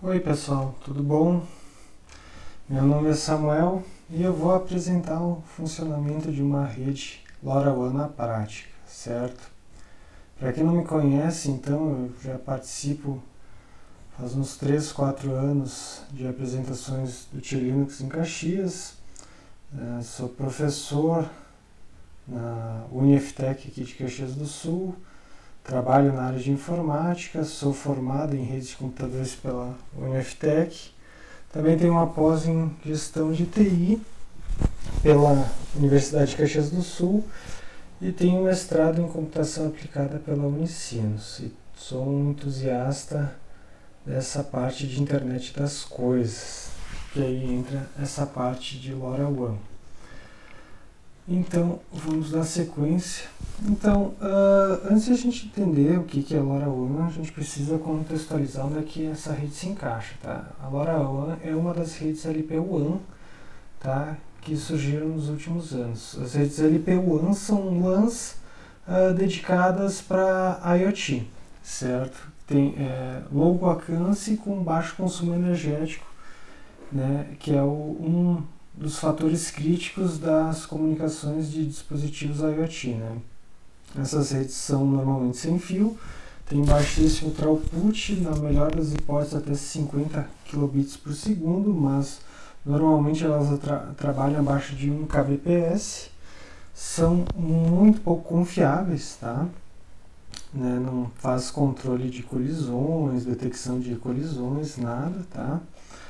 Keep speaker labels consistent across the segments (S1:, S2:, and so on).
S1: Oi pessoal, tudo bom? Meu nome é Samuel e eu vou apresentar o funcionamento de uma rede LoRaWAN na prática, certo? Para quem não me conhece, então, eu já participo faz uns 3, 4 anos de apresentações do T-Linux em Caxias. Sou professor na UniFTech aqui de Caxias do Sul. Trabalho na área de informática, sou formado em redes de computadores pela UniFTech. Também tenho uma pós em gestão de TI pela Universidade de Caxias do Sul e tenho um mestrado em computação aplicada pela Unicinos. E sou um entusiasta dessa parte de internet das coisas, que aí entra essa parte de LoRaWAN. Então, vamos dar sequência. Então, antes de a gente entender o que é LoRaWAN, a gente precisa contextualizar onde é que essa rede se encaixa. Tá? A LoRaWAN é uma das redes LPWAN, tá? Que surgiram nos últimos anos. As redes LPWAN são LANs dedicadas para IoT, certo? Tem longo alcance com baixo consumo energético, né? Que é um dos fatores críticos das comunicações de dispositivos IoT, né? Essas redes são normalmente sem fio, tem baixíssimo throughput, na melhor das hipóteses até 50 kbps, mas normalmente elas trabalham abaixo de 1 kbps, são muito pouco confiáveis, tá? Né? Não faz controle de colisões, detecção de colisões, nada, tá?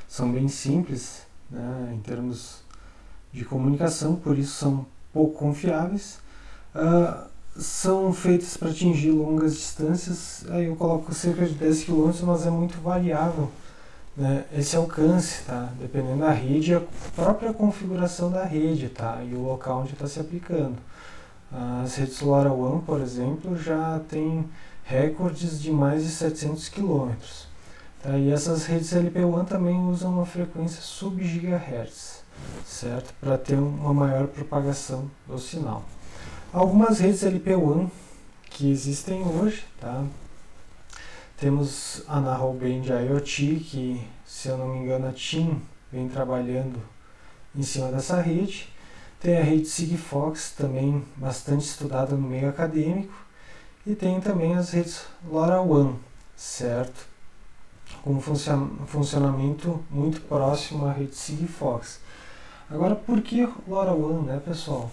S1: São bem simples, né, em termos de comunicação, por isso são pouco confiáveis. São feitas para atingir longas distâncias, aí eu coloco cerca de 10 km, mas é muito variável, né, esse alcance, tá? Dependendo da rede e a própria configuração da rede, tá? E o local onde está se aplicando. As redes LoRaWAN, por exemplo, já tem recordes de mais de 700 km. E essas redes LPWAN também usam uma frequência sub-GHz, certo? Para ter uma maior propagação do sinal. Algumas redes LPWAN que existem hoje, tá? Temos a Narrowband IoT, que, se eu não me engano, a TIM vem trabalhando em cima dessa rede. Tem a rede Sigfox, também bastante estudada no meio acadêmico. E tem também as redes LoRaWAN, certo? Com um funcionamento muito próximo à rede Sigfox. Agora, por que LoRaWAN, né, pessoal?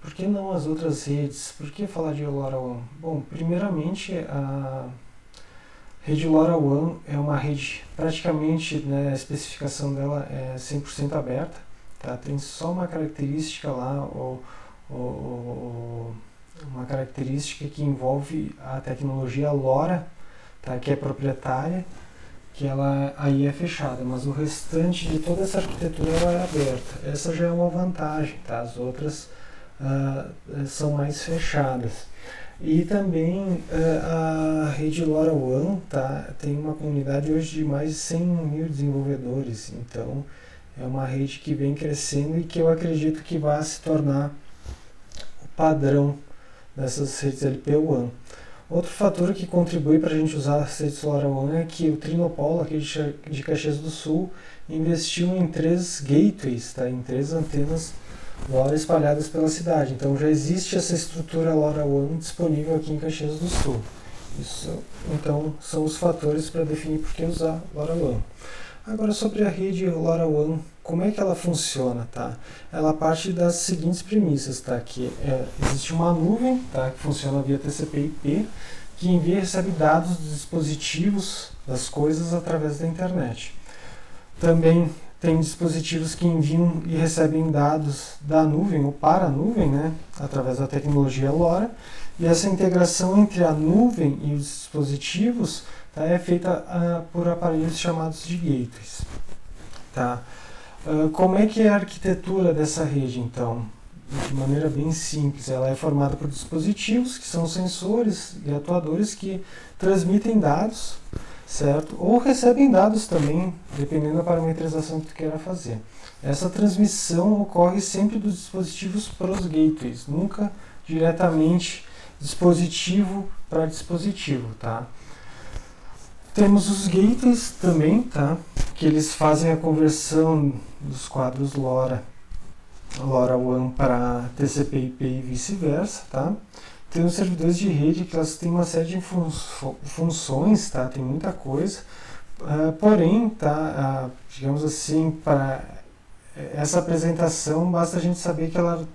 S1: Por que não as outras redes? Por que falar de LoRaWAN? Bom, primeiramente, a rede LoRaWAN é uma rede praticamente, né, a especificação dela é 100% aberta, tá? Tem só uma característica lá, uma característica que envolve a tecnologia LoRa, tá, que é proprietária, que ela aí é fechada, mas o restante de toda essa arquitetura ela é aberta. Essa já é uma vantagem, tá? As outras são mais fechadas. E também a rede LoRaWAN, tá, tem uma comunidade hoje de mais de 100 mil desenvolvedores, então é uma rede que vem crescendo e que eu acredito que vai se tornar o padrão dessas redes LPWAN. Outro fator que contribui para a gente usar as redes LoRaWAN é que o Trinopolo, aqui de Caxias do Sul, investiu em 3 gateways, tá? Em 3 antenas LoRa espalhadas pela cidade. Então já existe essa estrutura LoRaWAN disponível aqui em Caxias do Sul. Isso, então, são os fatores para definir por que usar LoRaWAN. Agora, sobre a rede LoRaWAN, como é que ela funciona, tá? Ela parte das seguintes premissas, tá? Que existe uma nuvem, tá? Que funciona via TCP/IP, que envia e recebe dados dos dispositivos, das coisas, através da internet. Também tem dispositivos que enviam e recebem dados da nuvem ou para a nuvem, né? Através da tecnologia LoRa. E essa integração entre a nuvem e os dispositivos, tá, é feita por aparelhos chamados de gateways. Tá? Como é que é a arquitetura dessa rede, então? De maneira bem simples, ela é formada por dispositivos, que são sensores e atuadores que transmitem dados, certo? Ou recebem dados também, dependendo da parametrização que tu queira fazer. Essa transmissão ocorre sempre dos dispositivos para os gateways, nunca diretamente dispositivo para dispositivo, tá? Temos os gateways também, tá? Que eles fazem a conversão dos quadros LoRaWAN para TCP/IP e vice-versa, tá? Tem os servidores de rede que elas têm uma série de funções, tá? Tem muita coisa. Porém, tá? Digamos assim, para essa apresentação basta a gente saber que ela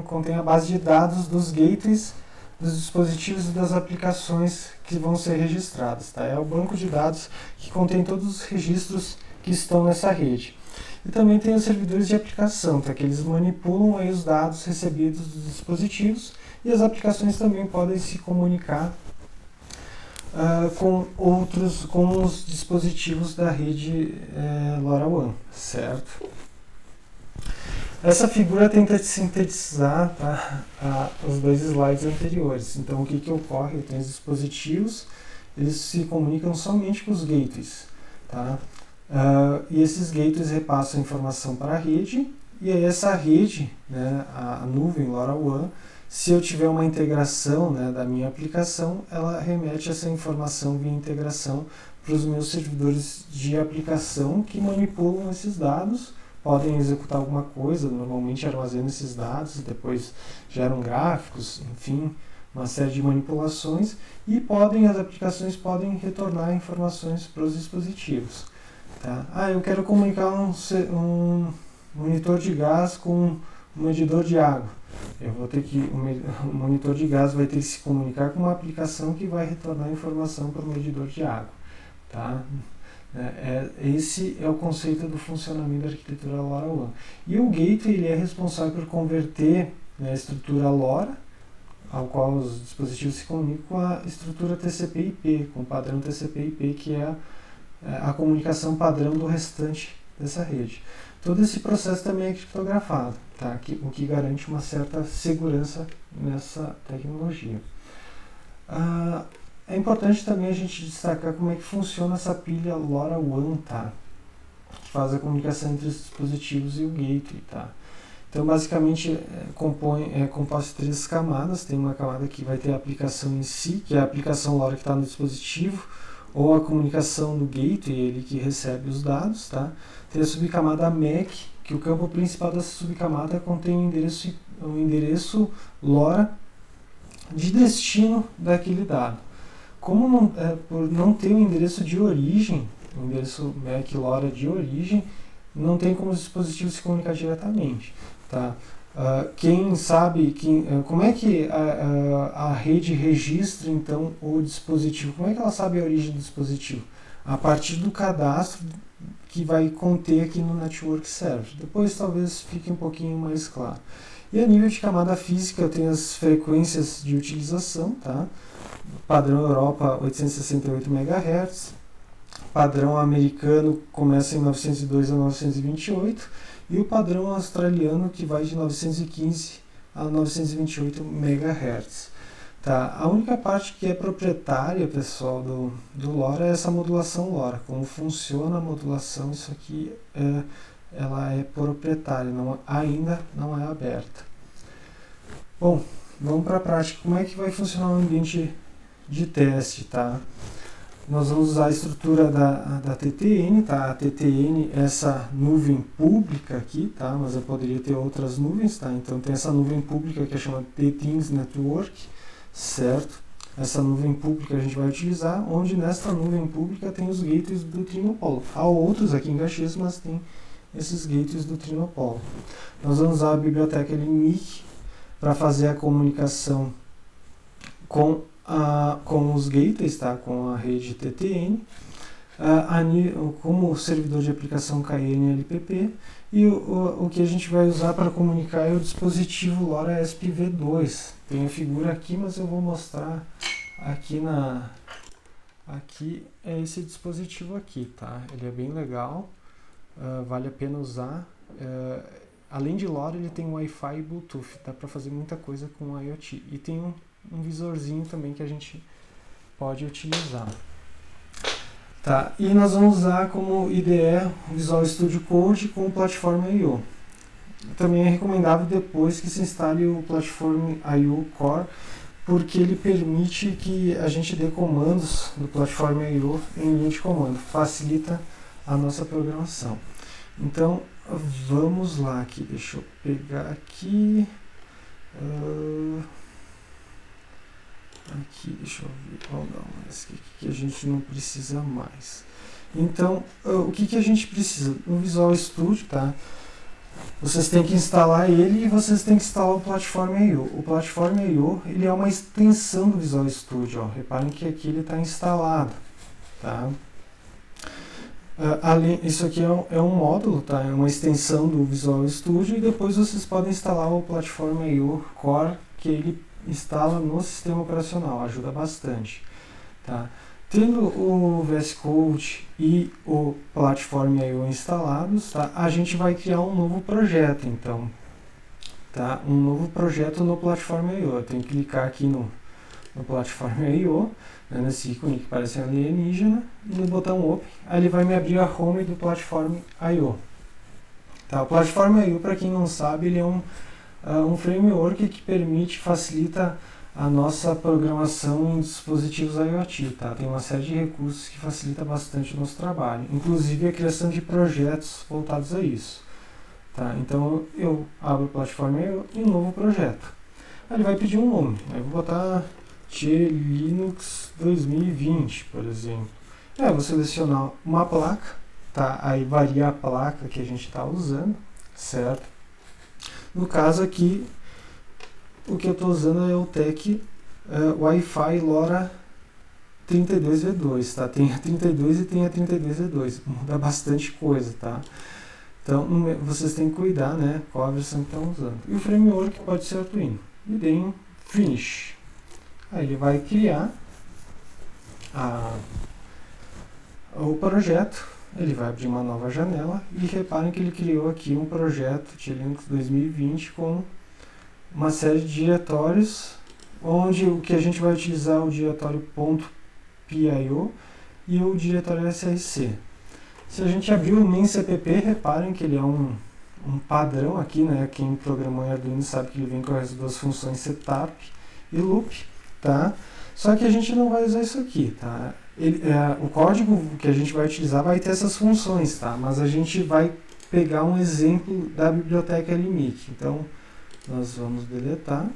S1: contém a base de dados dos gateways, dos dispositivos e das aplicações que vão ser registradas, tá? É o banco de dados que contém todos os registros que estão nessa rede. E também tem os servidores de aplicação, tá? Que eles manipulam aí os dados recebidos dos dispositivos, e as aplicações também podem se comunicar com os dispositivos da rede LoRaWAN, certo? Essa figura tenta sintetizar, tá, os dois slides anteriores. Então, o que ocorre? Tem os dispositivos, eles se comunicam somente com os gateways, tá? E esses gateways repassam informação para a rede, e aí essa rede, né, a nuvem LoRaWAN, se eu tiver uma integração, né, da minha aplicação, ela remete essa informação via integração para os meus servidores de aplicação que manipulam esses dados, podem executar alguma coisa, normalmente armazenam esses dados, depois geram gráficos, enfim, uma série de manipulações, e as aplicações podem retornar informações para os dispositivos. Tá? Eu quero comunicar um monitor de gás com um medidor de água. O monitor de gás vai ter que se comunicar com uma aplicação que vai retornar informação para o medidor de água. Tá? Esse é o conceito do funcionamento da arquitetura LoRaWAN. E o gateway ele é responsável por converter, né, a estrutura LoRa, ao qual os dispositivos se comunicam, com a estrutura TCP/IP, com o padrão TCP/IP, que é a comunicação padrão do restante dessa rede. Todo esse processo também é criptografado, tá? O que garante uma certa segurança nessa tecnologia. É importante também a gente destacar como é que funciona essa pilha LoRaWAN, tá? Que faz a comunicação entre os dispositivos e o gateway, tá? Então, basicamente, é composto de 3 camadas. Tem uma camada que vai ter a aplicação em si, que é a aplicação LoRa que está no dispositivo, ou a comunicação do gateway, ele que recebe os dados, tá? Tem a subcamada MAC, que o campo principal dessa subcamada contém o endereço LoRa de destino daquele dado. Por não ter o endereço de origem, o endereço MAC LoRa de origem, não tem como os dispositivos se comunicar diretamente. Tá? Como é que a rede registra então o dispositivo? Como é que ela sabe a origem do dispositivo? A partir do cadastro que vai conter aqui no Network Server. Depois talvez fique um pouquinho mais claro. E a nível de camada física eu tenho as frequências de utilização, tá? Padrão Europa 868 MHz, padrão americano começa em 902 a 928, e o padrão australiano que vai de 915 a 928 MHz. Tá? A única parte que é proprietária, pessoal, do LoRa é essa modulação LoRa. Como funciona a modulação, isso aqui ela é proprietária, ainda não é aberta. Bom, vamos para a prática. Como é que vai funcionar o ambiente de teste? Tá? Nós vamos usar a estrutura da TTN, tá? A TTN é essa nuvem pública aqui, tá? Mas eu poderia ter outras nuvens, tá? Então tem essa nuvem pública que é chamada T-Teams Network, certo? Essa nuvem pública a gente vai utilizar, onde nesta nuvem pública tem os gateways do Trinopolo. Há outros aqui em Caxias, mas tem esses gateways do Trinopolo. Nós vamos usar a biblioteca LNIC para fazer a comunicação com os gateways, tá? Com a rede TTN, como o servidor de aplicação KNLPP, e o que a gente vai usar para comunicar é o dispositivo LoRa ESP-V2. Tem a figura aqui, mas eu vou mostrar aqui aqui é esse dispositivo aqui, tá? Ele é bem legal, vale a pena usar. Além de LoRa, ele tem Wi-Fi e Bluetooth, dá para fazer muita coisa com o IoT. E tem um visorzinho também que a gente pode utilizar. Tá, e nós vamos usar como IDE o Visual Studio Code com o Platform I/O. Também é recomendável depois que se instale o Platform I/O Core porque ele permite que a gente dê comandos do Platform.io em linha de comando, facilita a nossa programação. Então, vamos lá aqui, deixa eu pegar aqui, aqui, deixa eu ver, vamos dar mais, que a gente não precisa mais. Então, o que a gente precisa? No Visual Studio, tá? Vocês têm que instalar ele e vocês têm que instalar o Platform.io. O Platform.io, ele é uma extensão do Visual Studio, ó. Reparem que aqui ele está instalado, tá? Isso aqui é um módulo, tá? É uma extensão do Visual Studio e depois vocês podem instalar o Platform.io Core, que ele instala no sistema operacional, ajuda bastante, tá? Tendo o VS Code e o Platform.io instalados, tá? A gente vai criar um novo projeto, então, tá? Um novo projeto no Platform.io. Eu tenho que clicar aqui no Platform.io, né, nesse ícone que parece um alienígena, e no botão Open, aí ele vai me abrir a home do Platform.io. Tá? O Platform.io, para quem não sabe, ele é um framework que facilita a nossa programação em dispositivos IoT. Tá? Tem uma série de recursos que facilita bastante o nosso trabalho, inclusive a criação de projetos voltados a isso. Tá? Então eu abro o Platform.io e um novo projeto. Aí ele vai pedir um nome, eu vou botar Linux 2020, por exemplo. Vou selecionar uma placa, tá? Aí varia a placa que a gente está usando, certo? No caso aqui, o que eu estou usando é o TEC Wi-Fi LoRa 32V2, tá? Tem a 32 e tem a 32V2, muda bastante coisa, tá? Então, vocês têm que cuidar, né, qual a versão que estão usando. E o framework pode ser Arduino. E deem Finish. Aí ele vai criar o projeto, ele vai abrir uma nova janela e reparem que ele criou aqui um projeto de Linux 2020 com uma série de diretórios, onde o que a gente vai utilizar é o diretório .pio e o diretório src. Se a gente abrir o min.cpp, reparem que ele é um padrão aqui, né? Quem programou em Arduino sabe que ele vem com as duas funções setup e loop, tá? Só que a gente não vai usar isso aqui, tá? O código que a gente vai utilizar vai ter essas funções, tá? Mas a gente vai pegar um exemplo da biblioteca LMIC. Então, nós vamos deletar.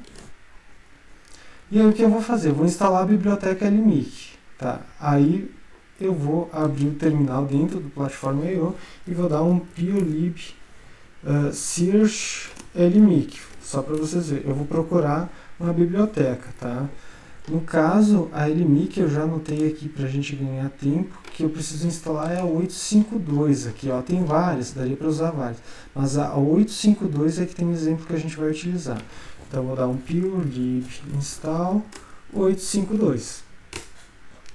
S1: E aí o que eu vou fazer? Eu vou instalar a biblioteca LMIC, tá? Aí eu vou abrir o terminal dentro do Platform.io e vou dar um purlib search LMIC, só para vocês verem. Eu vou procurar uma biblioteca, tá? No caso, a LMIC eu já anotei aqui para a gente ganhar tempo, que eu preciso instalar é a 852 aqui, ó. Tem várias, daria para usar várias, mas a 852 é que tem um exemplo que a gente vai utilizar. Então eu vou dar um purlib install 852.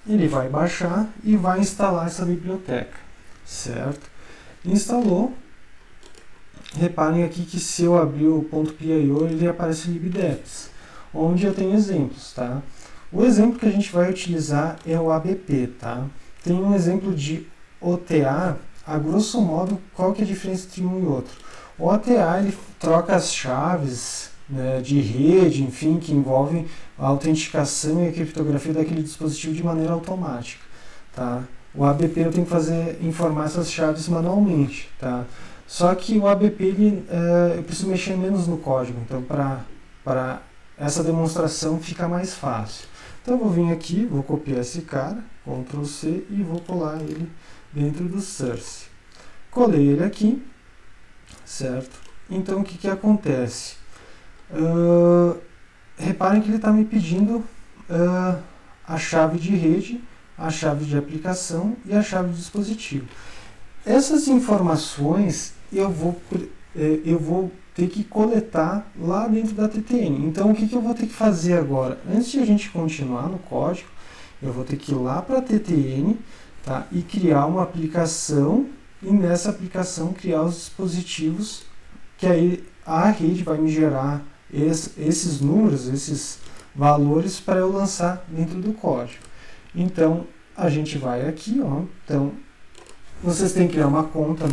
S1: Ele vai baixar e vai instalar essa biblioteca, certo? Instalou. Reparem aqui que se eu abrir o .pio, ele aparece libdeps, onde eu tenho exemplos, tá? O exemplo que a gente vai utilizar é o ABP, tá? Tem um exemplo de OTA, a grosso modo, qual que é a diferença entre um e outro? O OTA, ele troca as chaves, né, de rede, enfim, que envolvem a autenticação e a criptografia daquele dispositivo de maneira automática, tá? O ABP eu tenho que informar essas chaves manualmente, tá? Só que o ABP, eu preciso mexer menos no código, então para essa demonstração fica mais fácil. Então eu vou vir aqui, vou copiar esse cara, Ctrl C, e vou colar ele dentro do source. Colei ele aqui, certo? Então o que acontece? Reparem que ele está me pedindo a chave de rede, a chave de aplicação e a chave de dispositivo. Essas informações eu vou ter que coletar lá dentro da TTN. Então o que eu vou ter que fazer agora? Antes de a gente continuar no código, eu vou ter que ir lá para a TTN, tá? E criar uma aplicação, e nessa aplicação criar os dispositivos, que aí a rede vai me gerar esses números, esses valores para eu lançar dentro do código. Então a gente vai aqui, ó. Então vocês têm que criar uma conta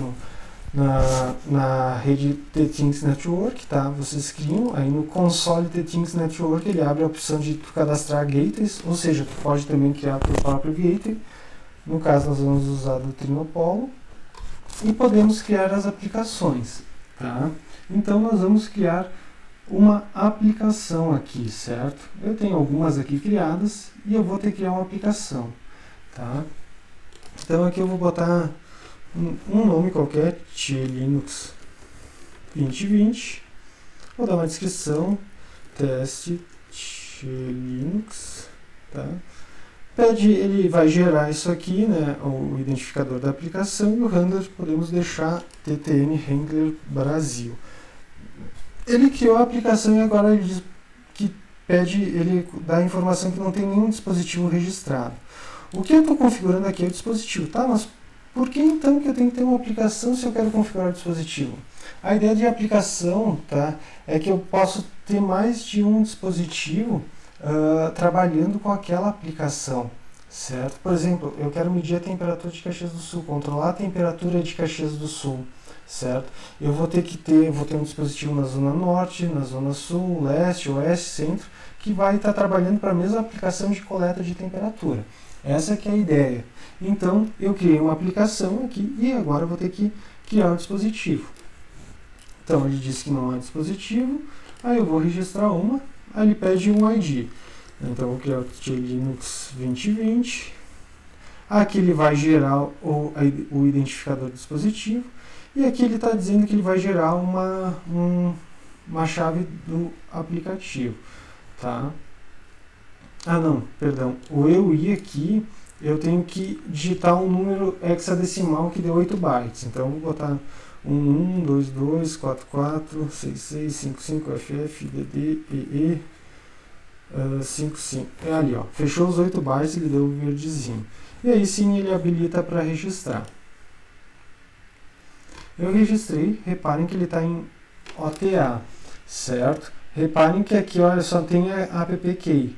S1: na rede T-Things Network, tá? Vocês criam, aí no console T-Things Network ele abre a opção de tu cadastrar gateways, ou seja, tu pode também criar teu próprio gateway. No caso nós vamos usar do Trinopolo e podemos criar as aplicações, tá? Então nós vamos criar uma aplicação aqui, certo? Eu tenho algumas aqui criadas e eu vou ter que criar uma aplicação, tá? Então aqui eu vou botar um nome qualquer, Linux 2020, vou dar uma descrição, teste Linux, tá? Ele vai gerar isso aqui, né, o identificador da aplicação, e o handler podemos deixar ttn handler Brasil. Ele criou a aplicação e agora ele diz que ele dá a informação que não tem nenhum dispositivo registrado. O que eu estou configurando aqui é o dispositivo, tá? Mas por que então que eu tenho que ter uma aplicação se eu quero configurar o dispositivo? A ideia de aplicação, tá, é que eu posso ter mais de um dispositivo trabalhando com aquela aplicação, certo? Por exemplo, eu quero medir a temperatura de Caxias do Sul, controlar a temperatura de Caxias do Sul, certo? Eu vou ter um dispositivo na zona norte, na zona sul, leste, oeste, centro, que vai estar trabalhando para a mesma aplicação de coleta de temperatura. Essa que é a ideia. Então, eu criei uma aplicação aqui e agora eu vou ter que criar um dispositivo. Então, ele diz que não há dispositivo, aí eu vou registrar uma, aí ele pede um ID. Então, eu vou criar o Linux 2020. Aqui ele vai gerar o identificador do dispositivo. E aqui ele está dizendo que ele vai gerar uma chave do aplicativo. Tá? Ah, não, perdão. O EUI aqui, eu tenho que digitar um número hexadecimal que deu 8 bytes. Então, eu vou botar 1122446655FF, DD, EE, 55. É ali, ó. Fechou os 8 bytes, ele deu o verdezinho. E aí sim ele habilita para registrar. Eu registrei, reparem que ele está em OTA, certo? Reparem que aqui, olha, só tem a app-key.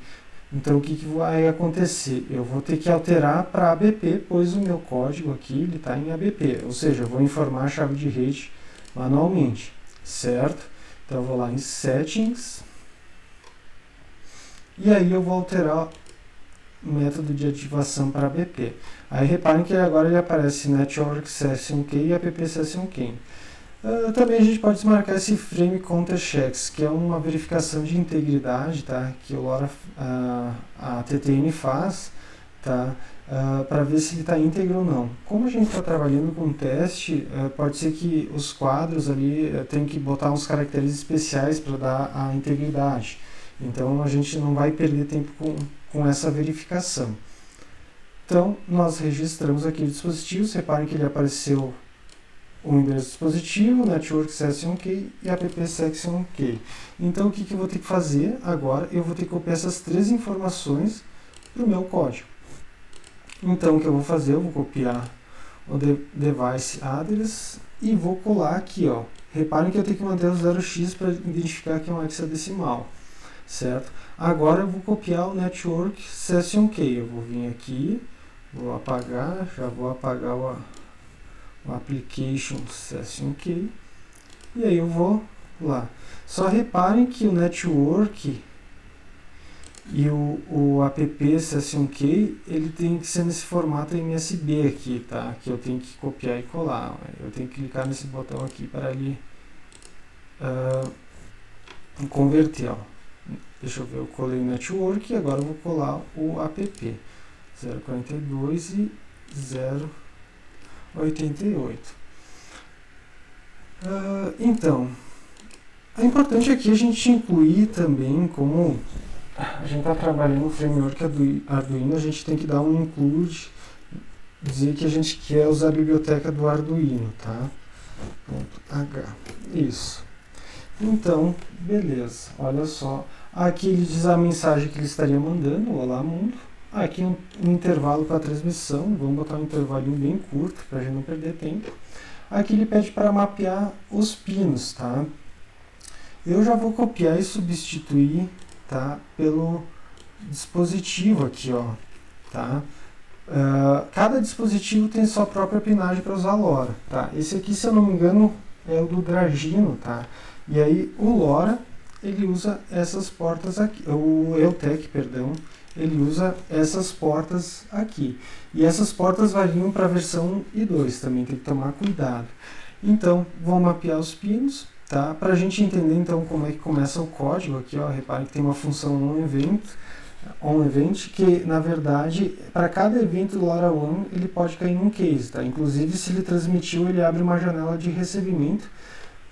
S1: Então, o que vai acontecer? Eu vou ter que alterar para ABP, pois o meu código aqui está em ABP. Ou seja, eu vou informar a chave de rede manualmente, certo? Então, eu vou lá em Settings. E aí eu vou alterar o método de ativação para ABP. Aí, reparem que agora ele aparece Network Session Key e App Session Key. Também a gente pode desmarcar esse Frame Counter Checks, que é uma verificação de integridade, tá? Que a TTN faz, tá? Para ver se ele está íntegro ou não. Como a gente está trabalhando com teste, pode ser que os quadros ali tem que botar uns caracteres especiais para dar a integridade. Então a gente não vai perder tempo com essa verificação. Então nós registramos aqui o dispositivo, reparem que ele apareceu o endereço do dispositivo, Network Session Key e App Session Key. Então, o que eu vou ter que fazer agora? Eu vou ter que copiar essas 3 informações para o meu código. Então, o que eu vou fazer? Eu vou copiar o Device Address e vou colar aqui, ó. Reparem que eu tenho que manter o 0x para identificar que é um hexadecimal, certo? Agora, eu vou copiar o Network Session Key. Eu vou vir aqui, vou apagar, já vou apagar o Application Session Key, e aí eu vou lá. Só reparem que o Network e o App Session Key, ele tem que ser nesse formato MSB aqui, tá? Que eu tenho que copiar e colar. Eu tenho que clicar nesse botão aqui para ele converter, ó. Deixa eu ver, eu colei o Network e agora eu vou colar o App 042 e 088. Então, é importante aqui a gente incluir também, como a gente está trabalhando no framework Arduino, a gente tem que dar um include, dizer que a gente quer usar a biblioteca do Arduino, tá? .h. Isso. Então, beleza. Olha só. Aqui ele diz a mensagem que ele estaria mandando. Olá, mundo. Aqui um intervalo para a transmissão. Vamos botar um intervalinho bem curto para a gente não perder tempo. Aqui ele pede para mapear os pinos, tá? Eu já vou copiar e substituir, tá, pelo dispositivo aqui, ó, tá? Cada dispositivo tem sua própria pinagem para usar LoRa, tá? Esse aqui, se eu não me engano, é o do Dragino, tá? E aí o LoRa, ele usa essas portas aqui, o EUTEC, perdão, ele usa essas portas aqui. E essas portas variam para a versão 1 e 2, também tem que tomar cuidado. Então, vou mapear os pinos, tá? Para a gente entender então como é que começa o código aqui, ó, reparem que tem uma função onEvent, que na verdade, para cada evento do LoRaWAN, ele pode cair num case, tá? Inclusive, se ele transmitiu, ele abre uma janela de recebimento,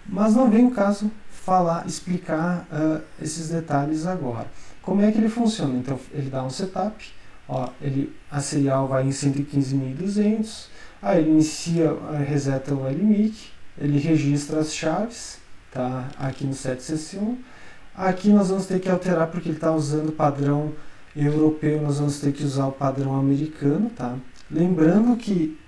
S1: mas não vem o caso explicar esses detalhes agora. Como é que ele funciona? Então, ele dá um setup, ó, a serial vai em 115.200, aí ele inicia, reseta o LMIC, ele registra as chaves, tá? Aqui no set session. Aqui nós vamos ter que alterar porque ele está usando o padrão europeu, nós vamos ter que usar o padrão americano, tá? Lembrando que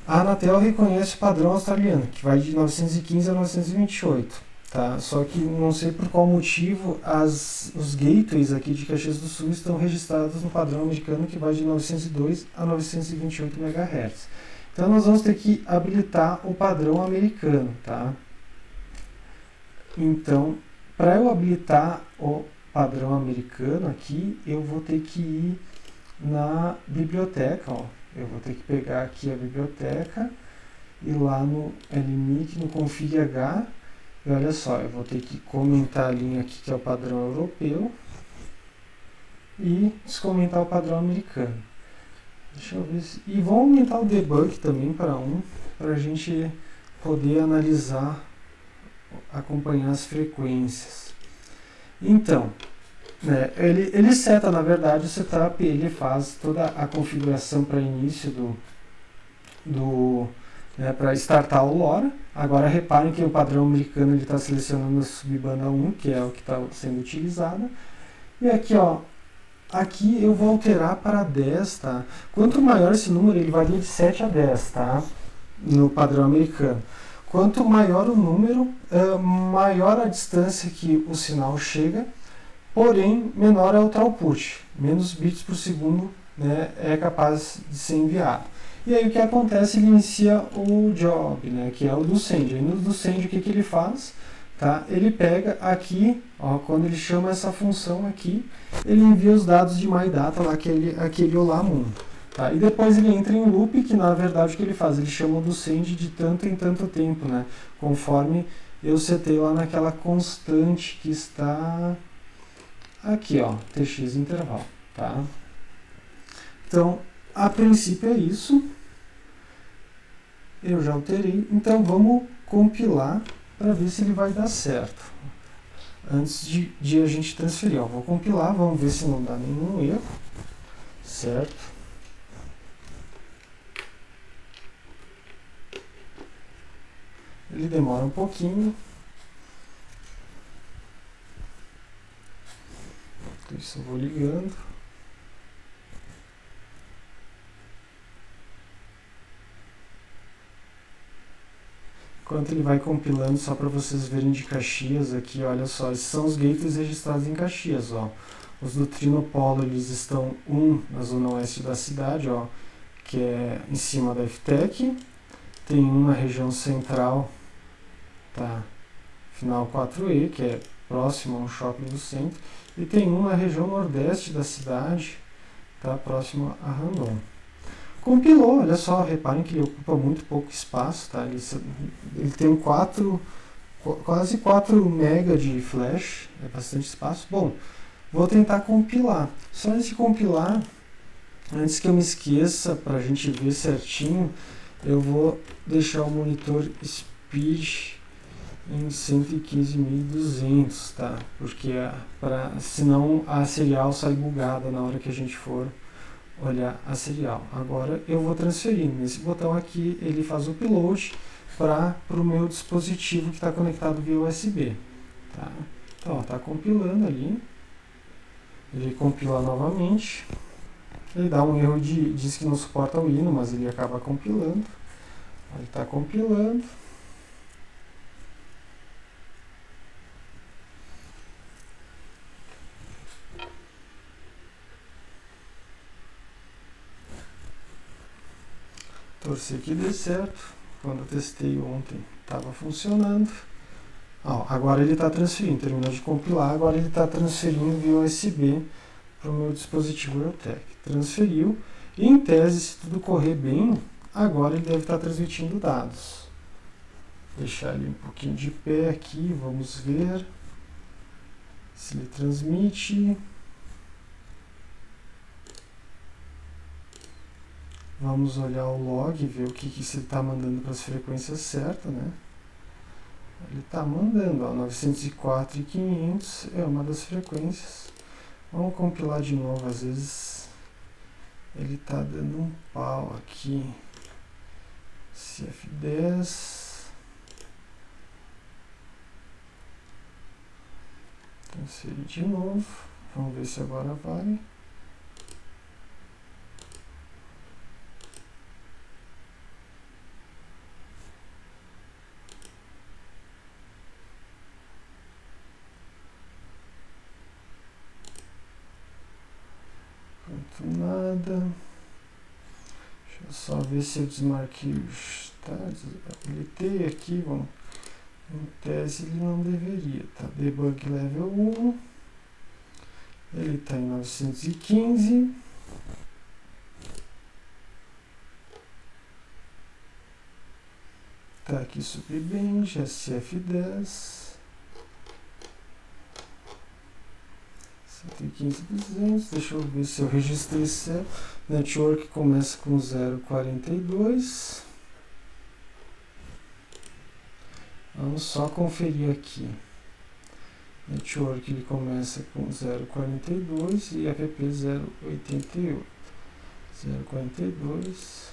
S1: a Anatel reconhece o padrão australiano, que vai de 915 a 928, tá? Só que não sei por qual motivo os gateways aqui de Caxias do Sul estão registrados no padrão americano, que vai de 902 a 928 MHz. Então nós vamos ter que habilitar o padrão americano, tá? Então, para eu habilitar o padrão americano aqui, eu vou ter que ir na biblioteca, ó. Eu vou ter que pegar aqui a biblioteca, ir lá no LMIC, no config-h, e olha só, eu vou ter que comentar a linha aqui que é o padrão europeu e descomentar o padrão americano. Deixa eu ver se... E vou aumentar o debug também para 1, para a gente poder analisar, acompanhar as frequências. Então, né, ele seta, na verdade, o setup, ele faz toda a configuração para início para startar o LoRa. Agora reparem que o padrão americano ele está selecionando a subbanda 1, que é o que está sendo utilizado. E aqui, ó, aqui eu vou alterar para 10, tá? Quanto maior esse número, ele varia de 7 a 10, tá? No padrão americano. Quanto maior o número, maior a distância que o sinal chega, porém menor é o throughput, menos bits por segundo, né, é capaz de ser enviado. E aí o que acontece? Ele inicia o job, né, que é o do send. Aí no do send o que ele faz? Tá? Ele pega aqui, ó, quando ele chama essa função aqui, ele envia os dados de MyData, lá, aquele olá mundo. Tá? E depois ele entra em loop, que na verdade o que ele faz? Ele chama o do send de tanto em tanto tempo, né? Conforme eu setei lá naquela constante que está aqui, ó, tx intervalo, tá? Então, a princípio é isso. Eu já alterei, então vamos compilar para ver se ele vai dar certo. Antes de a gente transferir, ó, vou compilar, vamos ver se não dá nenhum erro, certo? Ele demora um pouquinho. Então, isso eu vou ligando. Enquanto ele vai compilando, só para vocês verem de Caxias aqui, olha só, esses são os gateways registrados em Caxias, ó. Os do Trinopolo, eles estão na zona oeste da cidade, ó, que é em cima da FTEC. Tem um na região central, tá, final 4E, que é próximo ao shopping do centro. E tem um na região nordeste da cidade, tá, próximo a Randon. Compilou, olha só, reparem que ele ocupa muito pouco espaço, tá? Ele tem quase 4 MB de flash, é bastante espaço. Bom, vou tentar compilar. Só antes de compilar, antes que eu me esqueça, para a gente ver certinho, eu vou deixar o monitor speed em 115.200, tá? Porque senão a serial sai bugada na hora que a gente for olhar a serial. Agora eu vou transferir. Nesse botão aqui ele faz o upload para o meu dispositivo que está conectado via USB. Tá? Então está compilando ali. Ele compila novamente. Ele dá um erro diz que não suporta o hino, mas ele acaba compilando. Ele está compilando. Torcer que dê certo. Quando eu testei ontem, estava funcionando. Agora ele está transferindo, terminou de compilar, agora ele está transferindo via USB para o meu dispositivo EOTech. Transferiu, e em tese, se tudo correr bem, agora ele deve estar transmitindo dados. Deixar ele um pouquinho de pé aqui, vamos ver se ele transmite. Vamos olhar o log, ver o que ele está mandando para as frequências certas, né? Ele está mandando, 904 e 500 é uma das frequências. Vamos compilar de novo, às vezes ele está dando um pau aqui. CF10. Transferir de novo. Vamos ver se agora vai. Nada. Deixa eu só ver se eu desmarquei os. Tá, desabilitei aqui, vamos. Em tese ele não deveria, tá? Debug level 1. Ele está em 915. Tá aqui Subbench, SF10. 115.200, deixa eu ver se eu registrei certo. Network começa com 0,42. Vamos só conferir aqui. Network ele começa com 0,42 e app 0,88. 0,42,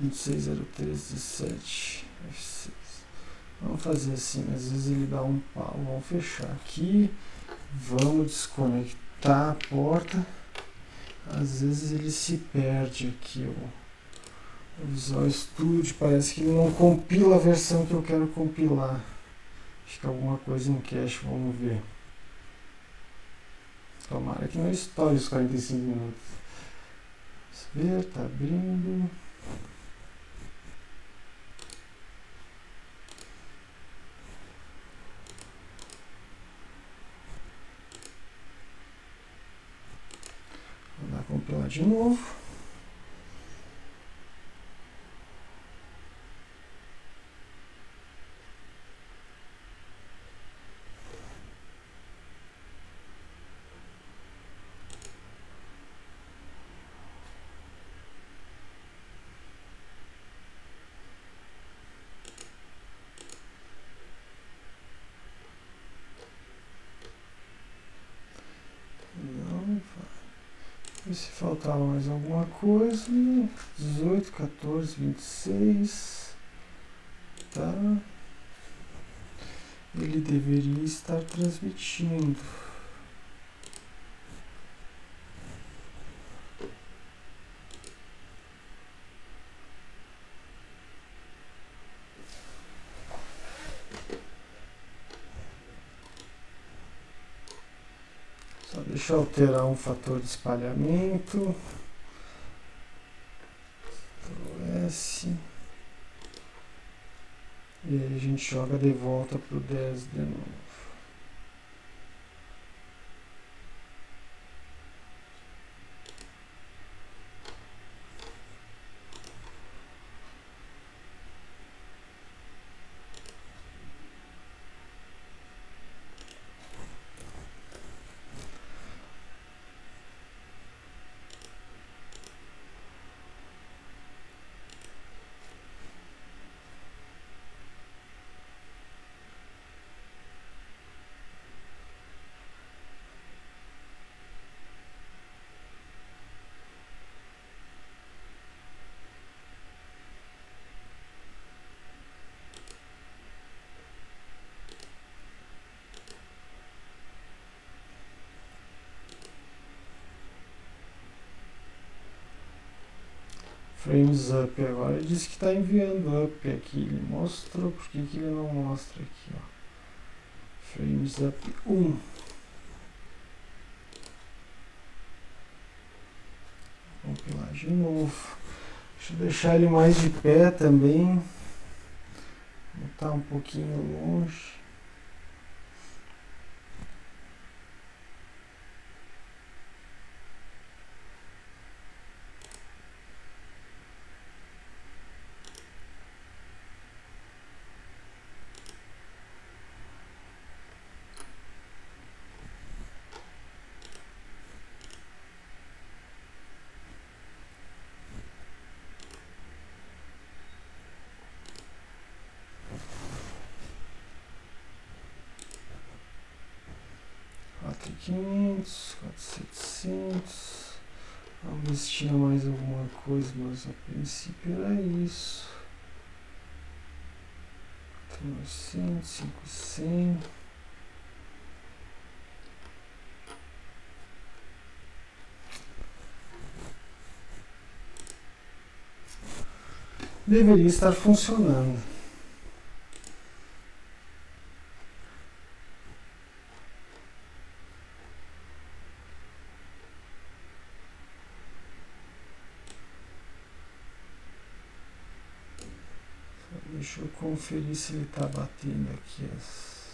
S1: 26,013, F6. Vamos fazer assim, às vezes ele dá um pau. Vamos fechar aqui. Vamos desconectar a porta. Às vezes ele se perde aqui. O Visual Studio parece que ele não compila a versão que eu quero compilar. Acho que alguma coisa em cache, vamos ver. Tomara que não estoure os 45 minutos. Vamos ver, tá abrindo. Vou dar compilar de novo. E se faltar mais alguma coisa, 18, 14, 26, tá? Ele deveria estar transmitindo. Só deixa eu alterar um fator de espalhamento. S. E aí a gente joga de volta para o 10 de novo. Frames up agora, ele disse que está enviando up aqui, ele mostrou, por que ele não mostra aqui, ó. Frames up 1. Vou compilar de novo. Deixa eu deixar ele mais de pé também. Botar um pouquinho longe. Quatro 500, 4.700. Vamos ver se tinha mais alguma coisa, mas a princípio era isso. 900, 500. Deveria estar funcionando. Deixa eu conferir se ele está batendo aqui as...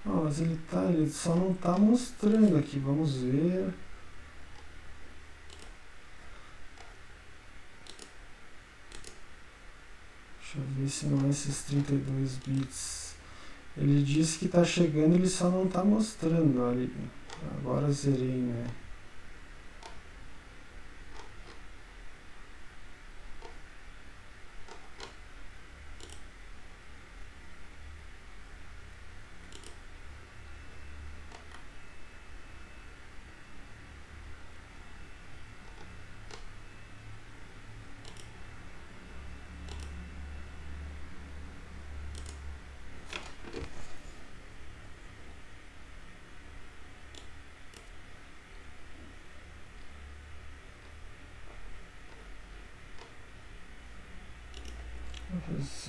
S1: Oh, mas ele só não está mostrando aqui, vamos ver. Deixa eu ver se não é esses 32 bits. Ele disse que está chegando, ele só não está mostrando. Olha, agora zerei, né?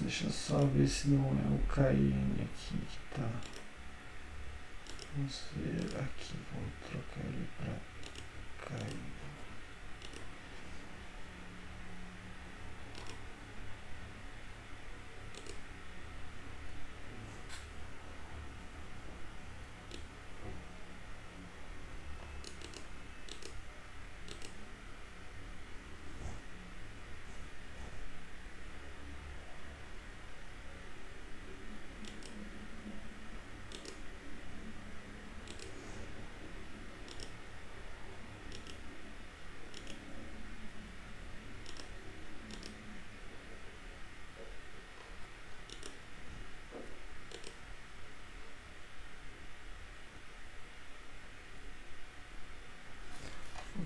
S1: Deixa eu só ver se não é o KN aqui que tá. Vamos ver aqui, vou trocar ele para KN.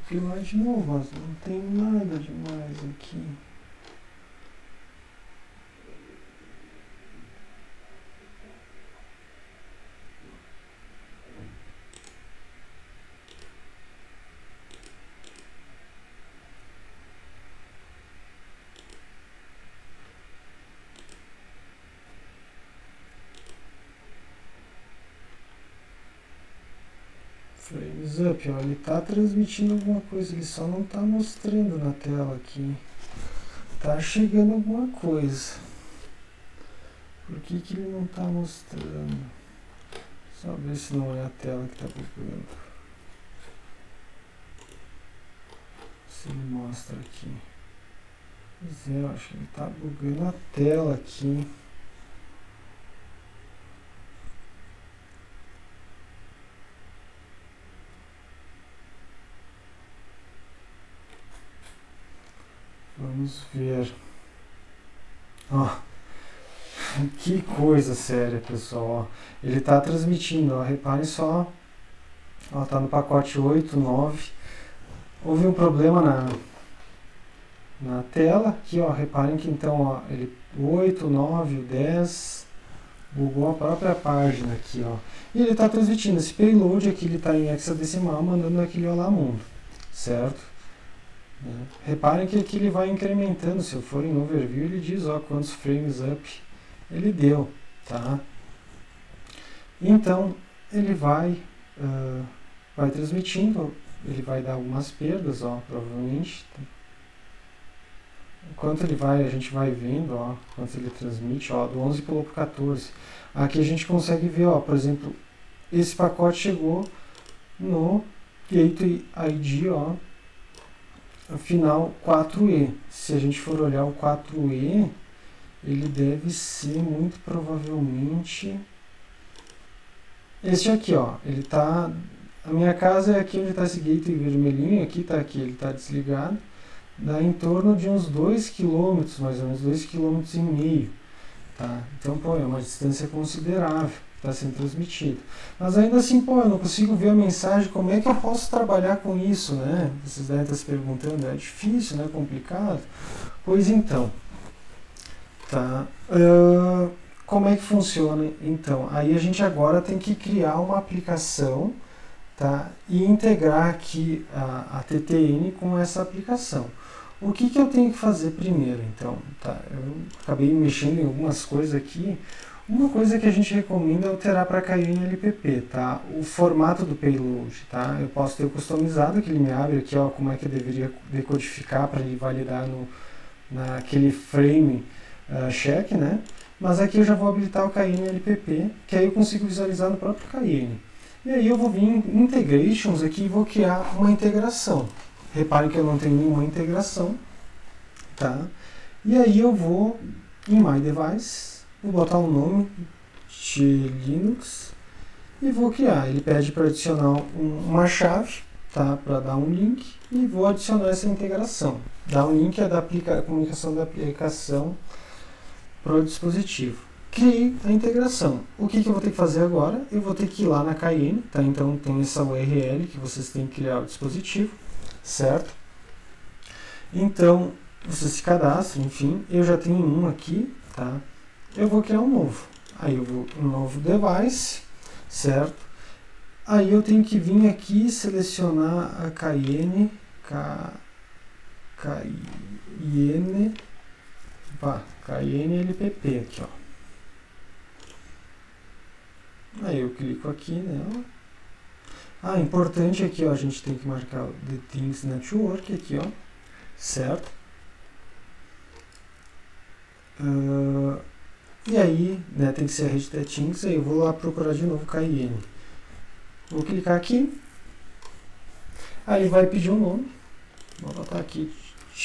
S1: Vou lá de novo, mas não tem nada demais aqui. Frames up, ó, ele está transmitindo alguma coisa, ele só não está mostrando na tela aqui. Tá chegando alguma coisa. Por que ele não está mostrando? Só ver se não é a tela que está bugando. Se ele mostra aqui. Pois é, eu acho que ele está bugando a tela aqui. Vamos ver. Ó, que coisa séria, pessoal. Ó, ele está transmitindo, ó, reparem só. Ó, tá no pacote 8, 9. Houve um problema na tela. Aqui, ó, reparem que então, ó, ele 8, 9, 10 bugou a própria página aqui, ó. E ele está transmitindo esse payload aqui, ele está em hexadecimal, mandando aquele olá mundo, certo? Reparem que aqui ele vai incrementando. Se eu for em overview, ele diz, ó, quantos frames up ele deu, tá? Então, ele vai vai transmitindo, ele vai dar algumas perdas, ó, provavelmente. Enquanto ele vai, a gente vai vendo, ó, quanto ele transmite, ó, do 11 pulou para 14. Aqui a gente consegue ver, ó, por exemplo, esse pacote chegou no Gateway ID, ó, final 4E. Se a gente for olhar o 4E, ele deve ser muito provavelmente este aqui, ó. Ele tá, a minha casa é aqui onde está esse gateway vermelhinho, aqui, ele está desligado. Dá em torno de uns 2 km, mais ou menos 2,5 km. Tá? Então, pô, é uma distância considerável que está sendo transmitido. Mas ainda assim, pô, eu não consigo ver a mensagem, como é que eu posso trabalhar com isso, né? Vocês devem estar se perguntando, é difícil, né? Complicado? Pois então, tá? Como é que funciona? Então, aí a gente agora tem que criar uma aplicação, tá? E integrar aqui a TTN com essa aplicação. O que eu tenho que fazer primeiro, então? Tá? Eu acabei mexendo em algumas coisas aqui. Uma coisa que a gente recomenda é alterar para KNLPP, tá? O formato do payload, tá? Eu posso ter o customizado, que ele me abre aqui, ó, como é que eu deveria decodificar para ele validar naquele frame check, né? Mas aqui eu já vou habilitar o KNLPP, que aí eu consigo visualizar no próprio KN. E aí eu vou vir em Integrations aqui e vou criar uma integração. Reparem que eu não tenho nenhuma integração, tá? E aí eu vou em My Device, vou botar um nome de Linux e vou criar. Ele pede para adicionar uma chave, tá? Para dar um link e vou adicionar essa integração. Dar um link é da comunicação da aplicação para o dispositivo. Criei a integração. O que eu vou ter que fazer agora? Eu vou ter que ir lá na KN, tá? Então tem essa URL que vocês têm que criar o dispositivo, certo? Então você se cadastra, enfim, eu já tenho um aqui, tá? Eu vou criar um novo. Aí eu vou um novo device, certo? Aí eu tenho que vir aqui selecionar a KN KNLPP aqui, ó. Aí eu clico aqui nela. Importante aqui, ó, a gente tem que marcar o The Things Network aqui, ó, certo? E aí, né, tem que ser a rede The Things, aí eu vou lá procurar de novo KN. Vou clicar aqui. Aí ele vai pedir um nome. Vou botar aqui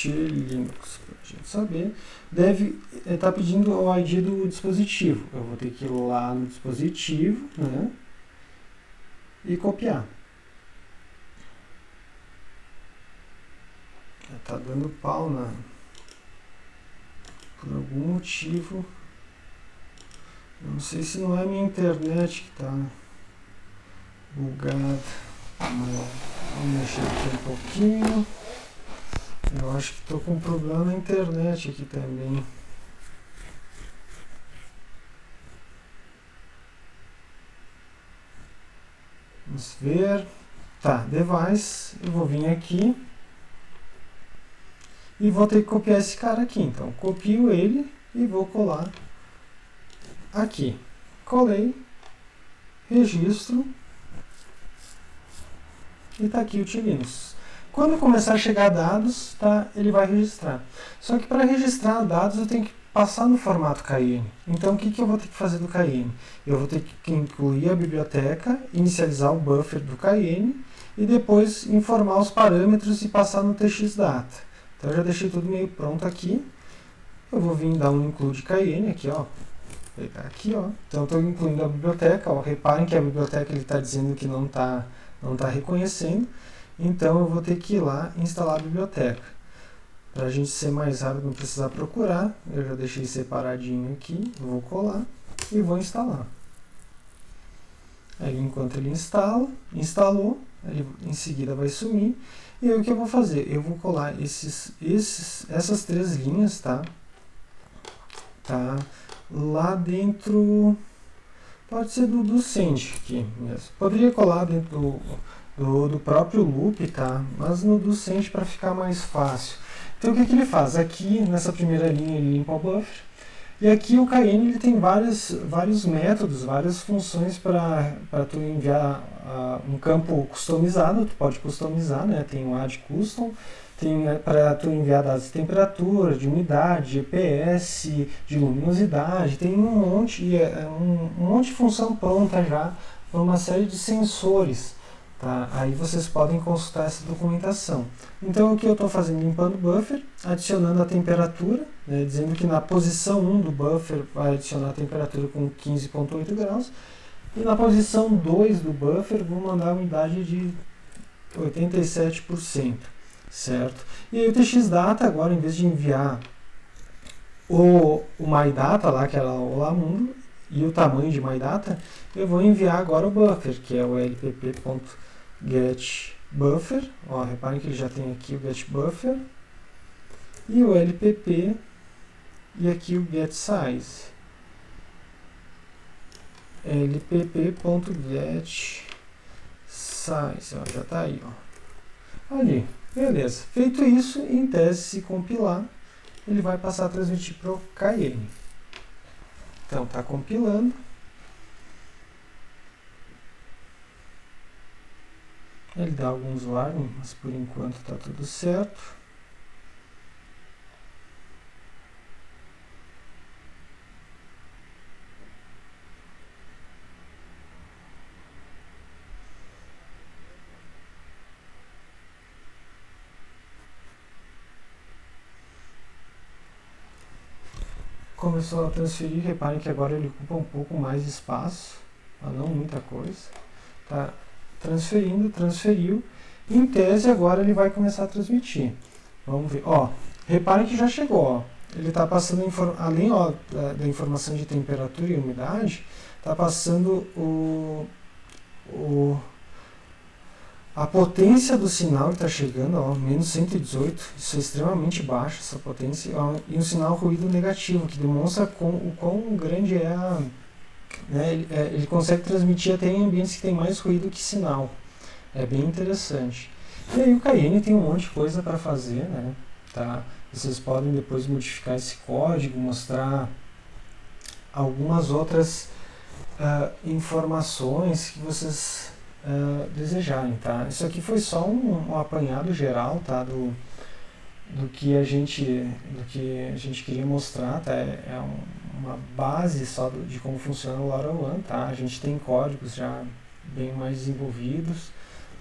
S1: Linux para a gente saber. Deve estar pedindo o ID do dispositivo. Eu vou ter que ir lá no dispositivo, né? E copiar. Tá dando pau por algum motivo. Não sei se não é a minha internet que tá bugada. Vamos mexer aqui um pouquinho. Eu acho que estou com um problema na internet aqui também. Vamos ver. Tá, device. Eu vou vir aqui. E vou ter que copiar esse cara aqui. Então, copio ele e vou colar aqui. Colei. Registro. E está aqui o Linux. Quando começar a chegar dados, tá, ele vai registrar. Só que para registrar dados eu tenho que passar no formato KN. Então o que eu vou ter que fazer do KN? Eu vou ter que incluir a biblioteca, inicializar o buffer do KN e depois informar os parâmetros e passar no txdata. Então eu já deixei tudo meio pronto aqui. Eu vou vir dar um include KN aqui, ó. Pegar aqui, ó. Então estou incluindo a biblioteca, ó. Reparem que a biblioteca ele está dizendo que não tá reconhecendo. Então eu vou ter que ir lá e instalar a biblioteca. Para a gente ser mais rápido, não precisar procurar, eu já deixei separadinho aqui, vou colar e vou instalar. Aí enquanto ele instalou, ele em seguida vai sumir. E aí o que eu vou fazer? Eu vou colar essas três linhas, tá? Lá dentro, pode ser do Send aqui mesmo. Poderia colar dentro do próprio loop, tá? Mas no do Send para ficar mais fácil. Então o que ele faz? Aqui nessa primeira linha ele limpa o buffer E aqui o Cayenne ele tem vários métodos, várias funções para tu enviar um campo customizado, tu pode customizar, né? Tem o Add Custom, tem para tu enviar dados de temperatura, de umidade, GPS, de luminosidade, tem um monte de função pronta já para uma série de sensores. Tá? Aí vocês podem consultar essa documentação. Então o que eu estou fazendo? Limpando o buffer, adicionando a temperatura, né, dizendo que na posição 1 do buffer vai adicionar a temperatura com 15,8 graus, e na posição 2 do buffer vou mandar a umidade de 87%, certo? E aí o TXData agora, em vez de enviar o MyData lá, que era o Olá Mundo, e o tamanho de MyData, eu vou enviar agora o buffer, que é o lpp.getBuffer. Ó, reparem que ele já tem aqui o getBuffer e o lpp e aqui o getSize. lpp.getSize, ó, já está aí, ó. Ali, beleza. Feito isso, em tese, se compilar, ele vai passar a transmitir para o Cayenne. Então, está compilando. Ele dá alguns warnings, mas por enquanto está tudo certo. Começou a transferir, reparem que agora ele ocupa um pouco mais de espaço, mas não muita coisa. Tá transferindo, transferiu. Em tese agora ele vai começar a transmitir. Vamos ver. Ó, reparem que já chegou. Ó. Ele está passando, além da informação de temperatura e umidade, está passando a potência do sinal que está chegando, ó, menos 118, isso é extremamente baixo, essa potência, ó, e um sinal ruído negativo, que demonstra o quão grande é né, ele consegue transmitir até em ambientes que tem mais ruído que sinal. É bem interessante. E aí o Cayenne tem um monte de coisa para fazer, né? Tá? Vocês podem depois modificar esse código, mostrar algumas outras informações que vocês desejarem, tá? Isso aqui foi só um apanhado geral, tá? Do que a gente queria mostrar, tá? Uma base só de como funciona o LoRaWAN, tá? A gente tem códigos já bem mais desenvolvidos,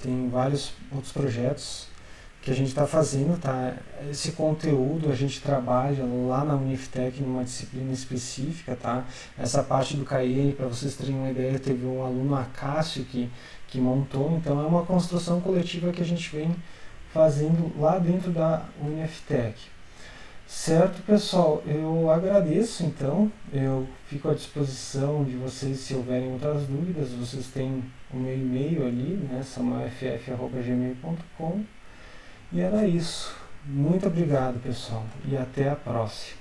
S1: tem vários outros projetos que a gente está fazendo, tá? Esse conteúdo a gente trabalha lá na Uniftec numa disciplina específica, tá? Essa parte do Cayenne, para vocês terem uma ideia, teve um aluno, Acácio, que montou, então é uma construção coletiva que a gente vem fazendo lá dentro da Uniftec. Certo, pessoal? Eu agradeço, então, eu fico à disposição de vocês se houverem outras dúvidas, vocês têm o meu e-mail ali, né, samuelff@gmail.com, e era isso. Muito obrigado, pessoal, e até a próxima.